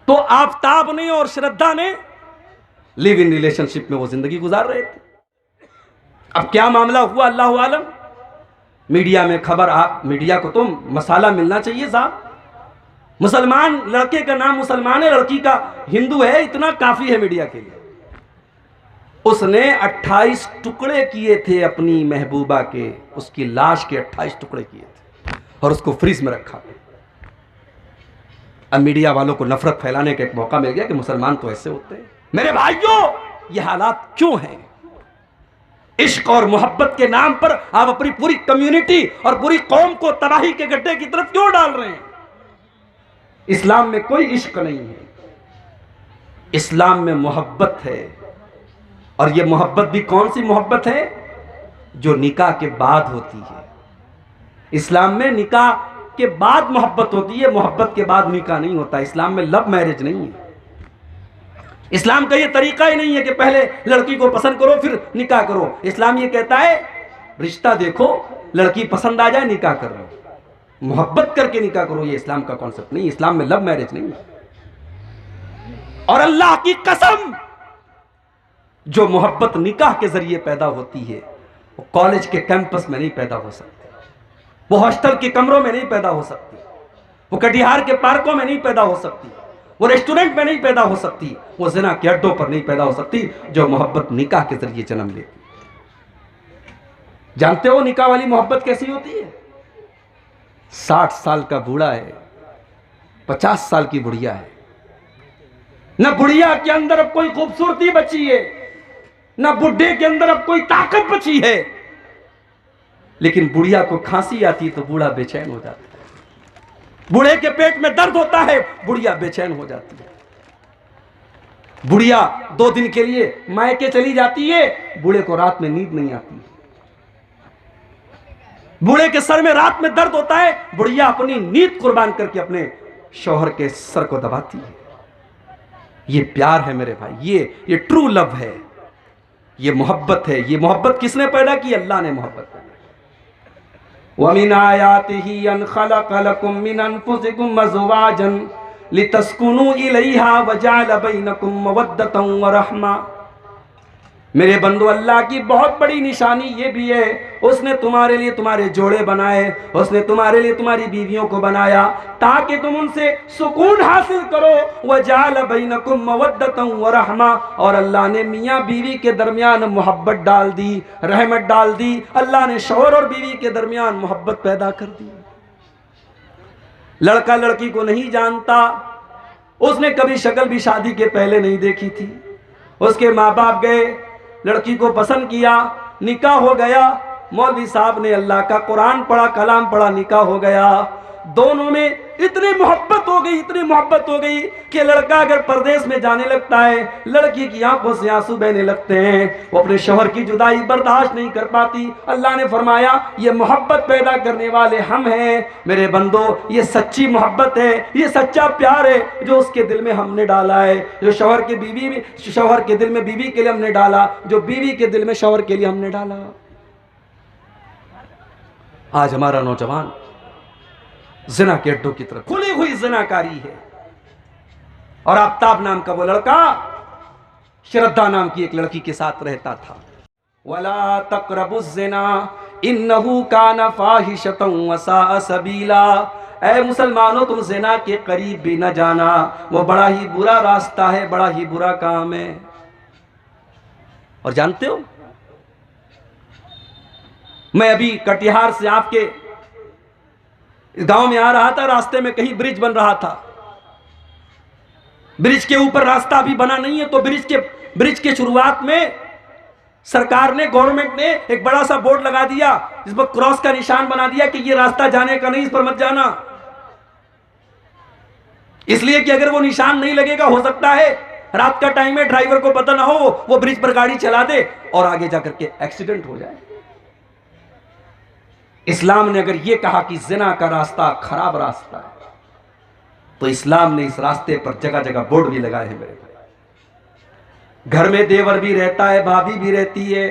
तो आफताब ने और श्रद्धा ने लिव इन रिलेशनशिप में वो जिंदगी गुजार रहे थे। अब क्या मामला हुआ अल्लाह आलम। मीडिया में खबर, आप मीडिया को तो मसाला मिलना चाहिए साहब। मुसलमान लड़के का नाम मुसलमान है, लड़की का हिंदू है, इतना काफी है मीडिया के लिए। उसने 28 टुकड़े किए थे अपनी महबूबा के, उसकी लाश के 28 टुकड़े किए थे और उसको फ्रीज में रखा। अब मीडिया वालों को नफरत फैलाने का एक मौका मिल गया कि मुसलमान तो ऐसे होते हैं। मेरे भाइयों, ये हालात क्यों हैं? इश्क और मोहब्बत के नाम पर आप अपनी पूरी कम्युनिटी और पूरी कौम को तबाही के गड्ढे की तरफ क्यों डाल रहे हैं? इस्लाम में कोई इश्क नहीं है, इस्लाम में मोहब्बत है। और ये मोहब्बत भी कौन सी मोहब्बत है? जो निकाह के बाद होती है। इस्लाम में निकाह के बाद मोहब्बत होती है, मोहब्बत के बाद निकाह नहीं होता। इस्लाम में लव मैरिज नहीं है। इस्लाम का ये तरीका ही नहीं है कि पहले लड़की को पसंद करो फिर निकाह करो। इस्लाम ये कहता है रिश्ता देखो, लड़की पसंद आ जाए निकाह कर लो, मोहब्बत करके निकाह करो। ये इस्लाम का कॉन्सेप्ट नहीं, इस्लाम में लव मैरिज नहीं है। और अल्लाह की कसम, जो मोहब्बत निकाह के जरिए पैदा होती है वो कॉलेज के कैंपस में नहीं पैदा हो सकती, वो हॉस्टल के कमरों में नहीं पैदा हो सकती, वो कटिहार के पार्कों में नहीं पैदा हो सकती, वो रेस्टोरेंट में नहीं पैदा हो सकती, वो ज़िना के अड्डों पर नहीं पैदा हो सकती। जो मोहब्बत निकाह के जरिए जन्म लेती। जानते हो निकाह वाली मोहब्बत कैसी होती है? 60 साल का बूढ़ा है, 50 साल की बुढ़िया है, न बुढ़िया के अंदर अब कोई खूबसूरती बची है, न बुढ़े के अंदर अब कोई ताकत बची है, लेकिन बुढ़िया को खांसी आती है तो बूढ़ा बेचैन हो जाता है। बूढ़े के पेट में दर्द होता है, बुढ़िया बेचैन हो जाती है। बुढ़िया 2 दिन के लिए मायके चली जाती है, बूढ़े को रात में नींद नहीं आती। बूढ़े के सर में रात में दर्द होता है, बुढ़िया अपनी नींद कुर्बान करके अपने शौहर के सर को दबाती है। ये प्यार है मेरे भाई, ये ट्रू लव है, ये मोहब्बत है। ये मोहब्बत किसने पैदा की? अल्लाह ने मोहब्बत पैदा की। वमिन आयातिही अन खलक़ लकुम मिन अनफुसिकुम अज़वाजन लितस्कुनू इलैहा वजअल बैनकुम मवद्दतन व रहमा। मेरे बंदो, अल्लाह की बहुत बड़ी निशानी ये भी है, उसने तुम्हारे लिए तुम्हारे जोड़े बनाए, उसने तुम्हारे लिए तुम्हारी बीवियों को बनाया ताकि तुम उनसे सुकून हासिल करो। वजअल बैनकुम मवद्दतन व रहमा, और अल्लाह ने मियाँ बीवी के दरमियान मोहब्बत डाल दी, रहमत डाल दी। अल्लाह ने शौहर और बीवी के दरमियान मोहब्बत पैदा कर दी। लड़का लड़की को नहीं जानता, उसने कभी शक्ल भी शादी के पहले नहीं देखी थी। उसके माँ बाप गए, लड़की को पसंद किया, निकाह हो गया। मौलवी साहब ने अल्लाह का कुरान पढ़ा, कलाम पढ़ा, निकाह हो गया। दोनों में इतनी मोहब्बत हो गई, इतनी मोहब्बत हो गई कि लड़का अगर परदेश में जाने लगता है, लड़की की आंखों से आंसू बहने लगते हैं, वो अपने शौहर की जुदाई बर्दाश्त नहीं कर पाती। अल्लाह ने फरमाया ये मोहब्बत पैदा करने वाले हम हैं। मेरे बंदो, ये सच्ची मोहब्बत है, ये सच्चा प्यार है जो उसके दिल में हमने डाला है, जो शौहर के दिल में बीवी के लिए हमने डाला, जो बीवी के दिल में शौहर के लिए हमने डाला। आज हमारा नौजवान ज़िना के अड्डों की तरफ खुली हुई ज़िनाकारी है। और आफ्ताब नाम का वो लड़का श्रद्धा नाम की एक लड़की के साथ रहता था। वला तक़रबुज़्ज़िना इन्नहु काना फ़ाहिशतन व साअ सबीला। ऐ मुसलमानों, तुम ज़िना के करीब भी न जाना, वो बड़ा ही बुरा रास्ता है, बड़ा ही बुरा काम है। और जानते हो, मैं अभी कटिहार से आपके गांव में आ रहा था, रास्ते में कहीं ब्रिज बन रहा था। ब्रिज के ऊपर रास्ता अभी बना नहीं है, तो ब्रिज के शुरुआत में सरकार ने, गवर्नमेंट ने एक बड़ा सा बोर्ड लगा दिया, जिस पर क्रॉस का निशान बना दिया कि ये रास्ता जाने का नहीं, इस पर मत जाना। इसलिए कि अगर वो निशान नहीं लगेगा, हो सकता है रात का टाइम है, ड्राइवर को पता ना हो, वो ब्रिज पर गाड़ी चला दे और आगे जाकर के एक्सीडेंट हो जाए। इस्लाम ने अगर यह कहा कि ज़िना का रास्ता खराब रास्ता है, तो इस्लाम ने इस रास्ते पर जगह जगह बोर्ड भी लगाए हैं मेरे भाई। घर में देवर भी रहता है, भाभी भी रहती है।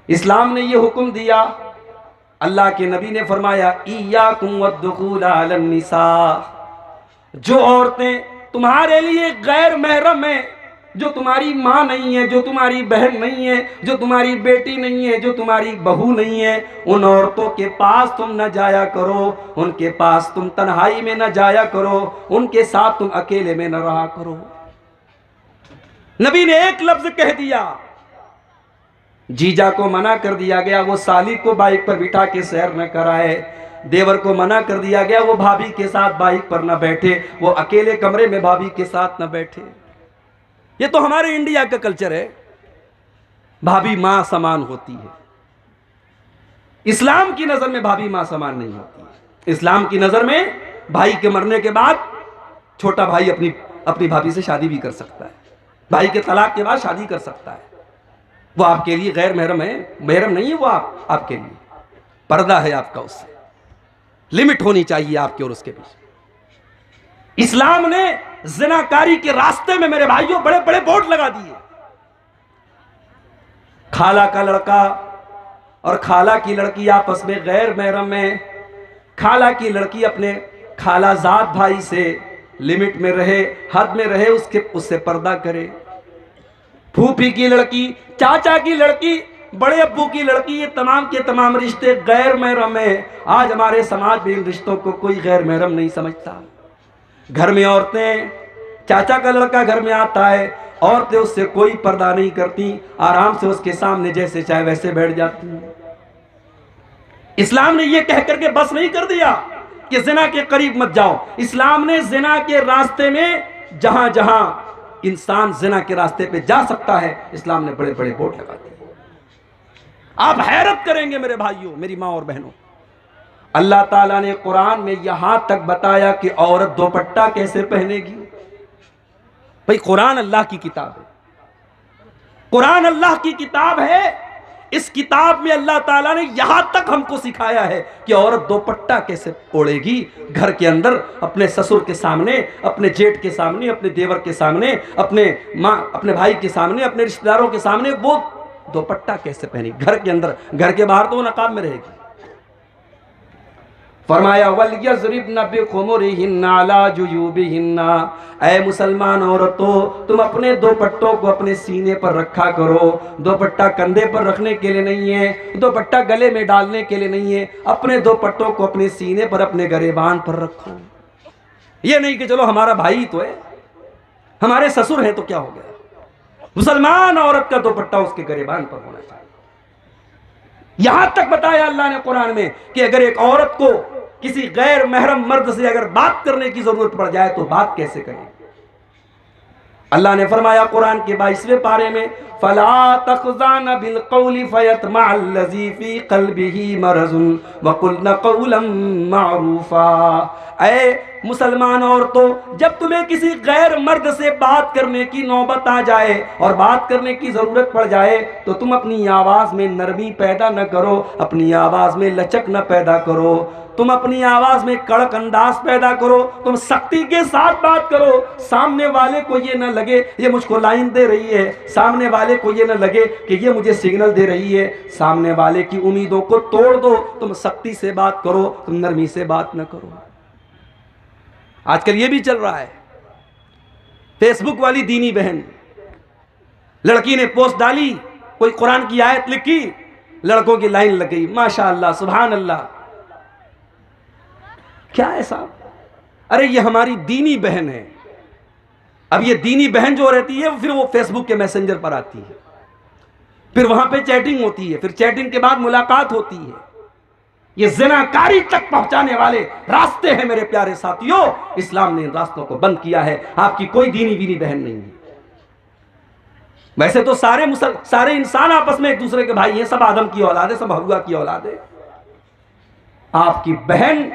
इस्लाम ने यह हुक्म दिया, अल्लाह के नबी ने फरमाया इय्याकुम वद्दुखूल अलन निसा। जो औरतें तुम्हारे लिए गैर महरम है, जो तुम्हारी माँ नहीं है, जो तुम्हारी बहन नहीं है, जो तुम्हारी बेटी नहीं है, जो तुम्हारी बहू नहीं है, उन औरतों के पास तुम न जाया करो, उनके पास तुम तन्हाई में न जाया करो, उनके साथ तुम अकेले में न रहा करो। नबी ने एक लफ्ज कह दिया, जीजा को मना कर दिया गया वो साली को बाइक पर बिठा के सैर न कराए, देवर को मना कर दिया गया वो भाभी के साथ बाइक पर न बैठे, वो अकेले कमरे में भाभी के साथ न बैठे। ये तो हमारे इंडिया का कल्चर है, भाभी मां समान होती है। इस्लाम की नजर में भाभी मां समान नहीं होती है। इस्लाम की नजर में भाई के मरने के बाद छोटा भाई अपनी भाभी से शादी भी कर सकता है, भाई के तलाक के बाद शादी कर सकता है। वो आपके लिए गैर महरम है, महरम नहीं है वो आपके लिए, पर्दा है आपका, उससे लिमिट होनी चाहिए आपके और उसके बीच। इस्लाम ने ज़िनाकारी के रास्ते में मेरे भाइयों बड़े बड़े बोर्ड लगा दिए। खाला का लड़का और खाला की लड़की आपस में गैर महरम है, खाला की लड़की अपने खालाजाद भाई से लिमिट में रहे, हद में रहे, उससे पर्दा करे। फूफी की लड़की, चाचा की लड़की, बड़े अब्बू की लड़की, ये तमाम के तमाम रिश्ते गैर महरम है। आज हमारे समाज में इन रिश्तों को कोई गैर महरम नहीं समझता। घर में औरतें, चाचा का लड़का घर में आता है, औरतें उससे कोई पर्दा नहीं करती, आराम से उसके सामने जैसे चाहे वैसे बैठ जाती हैं। इस्लाम ने यह कह करके बस नहीं कर दिया कि जिना के करीब मत जाओ। इस्लाम ने जिना के रास्ते में जहां जहां इंसान जिना के रास्ते पे जा सकता है, इस्लाम ने बड़े बड़े बोर्ड लगा दिए। आप हैरत करेंगे मेरे भाइयों, मेरी मां और बहनों, अल्लाह ताला ने कुरान में यहां तक बताया कि औरत दुपट्टा कैसे पहनेगी। भाई कुरान अल्लाह की किताब है, कुरान अल्लाह की किताब है। इस किताब में अल्लाह ताला ने यहां तक हमको सिखाया है कि औरत दुपट्टा कैसे ओढ़ेगी घर के अंदर, अपने ससुर के सामने, अपने जेठ के सामने, अपने देवर के सामने, अपने भाई के सामने, अपने रिश्तेदारों के सामने वो दुपट्टा कैसे पहनेगी घर के अंदर। घर के बाहर तो वो नकाब में रहेगी। फरमाया वलयज़रिबन बिखुमुरिहिन्ना अला जुयूबिहिन्ना, ऐ मुसलमान औरतों तुम अपने दुपट्टों को अपने सीने पर रखा करो। दुपट्टा कंधे पर रखने के लिए नहीं है, दुपट्टा गले में डालने के लिए नहीं है, अपने दुपट्टों को अपने सीने पर, अपने गरेबान पर रखो। ये नहीं कि चलो हमारा भाई तो है, हमारे ससुर हैं तो क्या हो गया। मुसलमान औरत का दुपट्टा उसके गरेबान पर होना चाहिए। यहां तक बताया अल्लाह ने कुरान में कि अगर एक औरत को किसी गैर महरम मर्द से अगर बात करने की जरूरत पड़ जाए तो बात कैसे करें। अल्लाह ने फरमाया कुरान के 22वें पारे में, फला तखज़ान बिल क़ौली फ़यतमअल्लज़ी फ़ी क़ल्बिही मरज़ुन वक़ुल्न क़ौलन मअरूफ़ा। ऐ मुसलमान औरतों, जब तुम्हें किसी गैर मर्द से बात करने की नौबत आ जाए और बात करने की जरूरत पड़ जाए तो तुम अपनी आवाज में नरमी पैदा न करो, अपनी आवाज में लचक न पैदा करो, तुम अपनी आवाज में कड़क अंदाज पैदा करो, तुम सख्ती के साथ बात करो। सामने वाले को ये न लगे ये मुझको लाइन दे रही है, सामने वाले को ये न लगे कि ये मुझे सिग्नल दे रही है, सामने वाले की उम्मीदों को तोड़ दो। तुम सख्ती से बात करो, तुम नरमी से बात न करो। आजकल ये भी चल रहा है, फेसबुक वाली दीनी बहन, लड़की ने पोस्ट डाली, कोई कुरान की आयत लिखी, लड़कों की लाइन लग गई, माशाअल्लाह सुभान अल्लाह। क्या है साहब? अरे ये हमारी दीनी बहन है। अब ये दीनी बहन जो रहती है फिर वो फेसबुक के मैसेंजर पर आती है, फिर वहां पे चैटिंग होती है, फिर चैटिंग के बाद मुलाकात होती है। ये ज़िनाकारी तक पहुंचाने वाले रास्ते हैं मेरे प्यारे साथियों। इस्लाम ने इन रास्तों को बंद किया है। आपकी कोई दीनी बीनी बहन नहीं है। वैसे तो सारे इंसान आपस में एक दूसरे के भाई हैं, सब आदम की औलाद है, सब हव्वा की औलाद है। आपकी बहन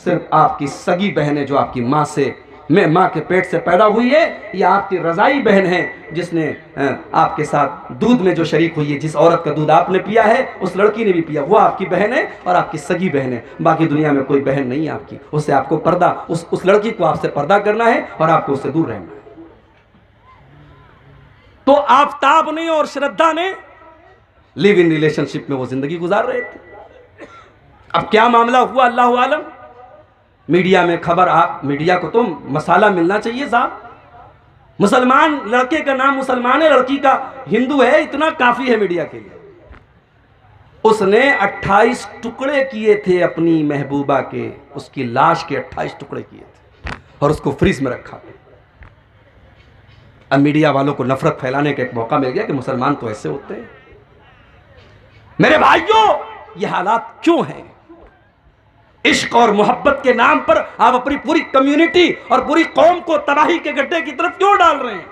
सिर्फ आपकी सगी बहन है, जो आपकी माँ के पेट से पैदा हुई है, या आपकी रज़ाई बहन है जिसने आपके साथ दूध में जो शरीक हुई है। जिस औरत का दूध आपने पिया है उस लड़की ने भी पिया, वो आपकी बहन है और आपकी सगी बहन है। बाकी दुनिया में कोई बहन नहीं है आपकी। उससे आपको पर्दा, उस लड़की को आपसे पर्दा करना है और आपको उससे दूर रहना है। तो आफताब ने और श्रद्धा ने लिव इन रिलेशनशिप में वो जिंदगी गुजार रहे थे। अब क्या मामला हुआ अल्लाह आलम। मीडिया में खबर, आप मीडिया को तो मसाला मिलना चाहिए साहब। मुसलमान लड़के का नाम मुसलमान है, लड़की का हिंदू है, इतना काफी है मीडिया के लिए। उसने 28 टुकड़े किए थे अपनी महबूबा के, उसकी लाश के 28 टुकड़े किए थे और उसको फ्रीज में रखा। अब मीडिया वालों को नफरत फैलाने का एक मौका मिल गया कि मुसलमान तो ऐसे होते हैं। मेरे भाइयों, ये हालात क्यों हैं? इश्क और मोहब्बत के नाम पर आप अपनी पूरी कम्युनिटी और पूरी कौम को तबाही के गड्ढे की तरफ क्यों डाल रहे हैं?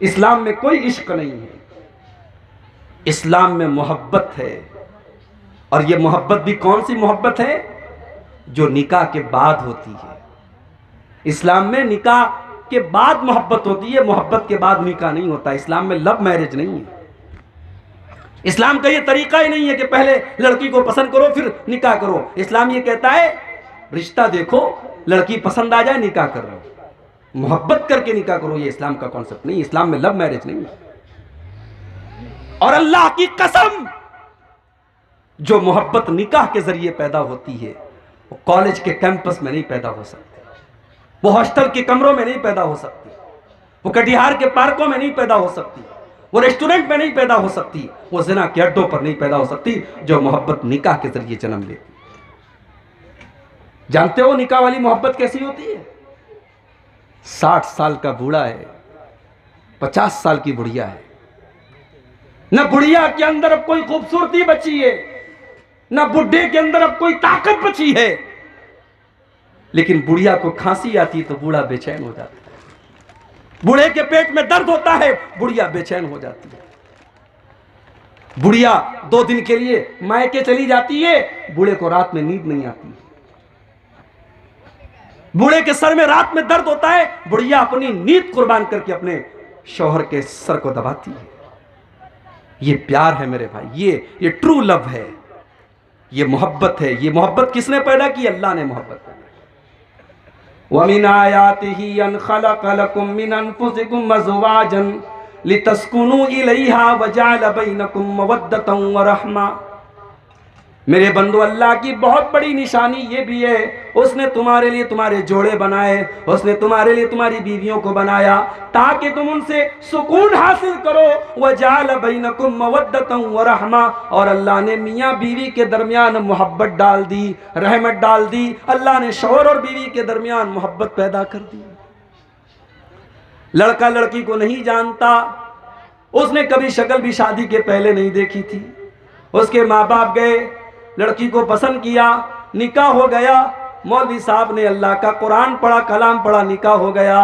इस्लाम में कोई इश्क नहीं है, इस्लाम में मोहब्बत है। और ये मोहब्बत भी कौन सी मोहब्बत है? जो निकाह के बाद होती है। इस्लाम में निकाह के बाद मोहब्बत होती है, मोहब्बत के बाद निकाह नहीं होता। इस्लाम में लव मैरिज नहीं है। इस्लाम का ये तरीका ही नहीं है कि पहले लड़की को पसंद करो फिर निकाह करो। इस्लाम ये कहता है रिश्ता देखो, लड़की पसंद आ जाए निकाह कर लो, मोहब्बत करके निकाह करो। ये इस्लाम का कॉन्सेप्ट नहीं, इस्लाम में लव मैरिज नहीं है। और अल्लाह की कसम, जो मोहब्बत निकाह के जरिए पैदा होती है वो कॉलेज के कैंपस में नहीं पैदा हो सकती, वो हॉस्टल के कमरों में नहीं पैदा हो सकती, वो कटिहार के पार्कों में नहीं पैदा हो सकती, वो रेस्टोरेंट में नहीं पैदा हो सकती, वो ज़िना के अड्डों पर नहीं पैदा हो सकती। जो मोहब्बत निकाह के जरिए जन्म लेती। जानते हो निकाह वाली मोहब्बत कैसी होती है? 60 साल का बूढ़ा है, 50 साल की बुढ़िया है, न बुढ़िया के अंदर अब कोई खूबसूरती बची है, न बुढ़े के अंदर अब कोई ताकत बची है, लेकिन बुढ़िया को खांसी आती तो बूढ़ा बेचैन हो जाता है, बूढ़े के पेट में दर्द होता है, बुढ़िया बेचैन हो जाती है। बुढ़िया 2 दिन के लिए मायके चली जाती है, बूढ़े को रात में नींद नहीं आती। बूढ़े के सर में रात में दर्द होता है, बुढ़िया अपनी नींद कुर्बान करके अपने शौहर के सर को दबाती है। ये प्यार है मेरे भाई, ये ट्रू लव है, ये मोहब्बत है। ये मोहब्बत किसने पैदा की? अल्लाह ने मोहब्बत पैदा। वमिन आयातिही अन खलक़ लकुम मिन अनफुसिकुम अज़वाजन लितस्कुनू इलैहा वजअल बैनकुम मवद्दतन व रहमा। मेरे बंदो, अल्लाह की बहुत बड़ी निशानी ये भी है, उसने तुम्हारे लिए तुम्हारे जोड़े बनाए, उसने तुम्हारे लिए तुम्हारी बीवियों को बनाया ताकि तुम उनसे सुकून हासिल करो। वजअल बैनकुम मवद्दतन व रहमा, और अल्लाह ने मियाँ बीवी के दरमियान मोहब्बत डाल दी, रहमत डाल दी। अल्लाह ने शौहर और बीवी के दरमियान मोहब्बत पैदा कर दी। लड़का लड़की को नहीं जानता, उसने कभी शक्ल भी शादी के पहले नहीं देखी थी। उसके माँ बाप गए, लड़की को पसंद किया, निकाह हो गया। मौलवी साहब ने अल्लाह का कुरान पढ़ा, कलाम पढ़ा, निकाह हो गया।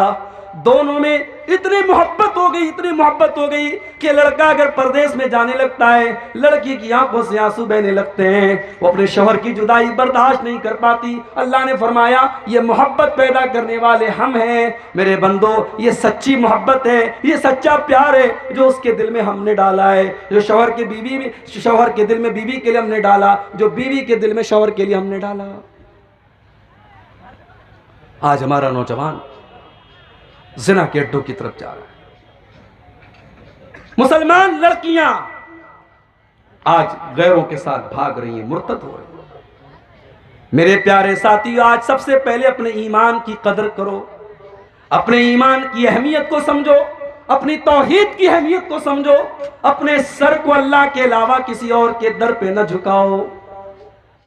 दोनों में इतनी मोहब्बत हो गई, इतनी मोहब्बत हो गई कि लड़का अगर परदेश में जाने लगता है, लड़की की आंखों से आंसू बहने लगते हैं, वो अपने शौहर की जुदाई बर्दाश्त नहीं कर पाती। अल्लाह ने फरमाया ये मोहब्बत पैदा करने वाले हम हैं। मेरे बंदो, ये सच्ची मोहब्बत है, ये सच्चा प्यार है जो उसके दिल में हमने डाला है, जो शौहर के दिल में बीवी के लिए हमने डाला, जो बीवी के दिल में शौहर के लिए हमने डाला। आज हमारा नौजवान ज़िना के अड्डों की तरफ जा रहा है। मुसलमान लड़कियां आज गैरों के साथ भाग रही हैं, मुर्तद हो रही हैं। मेरे प्यारे साथियों, आज सबसे पहले अपने ईमान की कदर करो, अपने ईमान की अहमियत को समझो, अपनी तौहीद की अहमियत को समझो। अपने सर को अल्लाह के अलावा किसी और के दर पे न झुकाओ।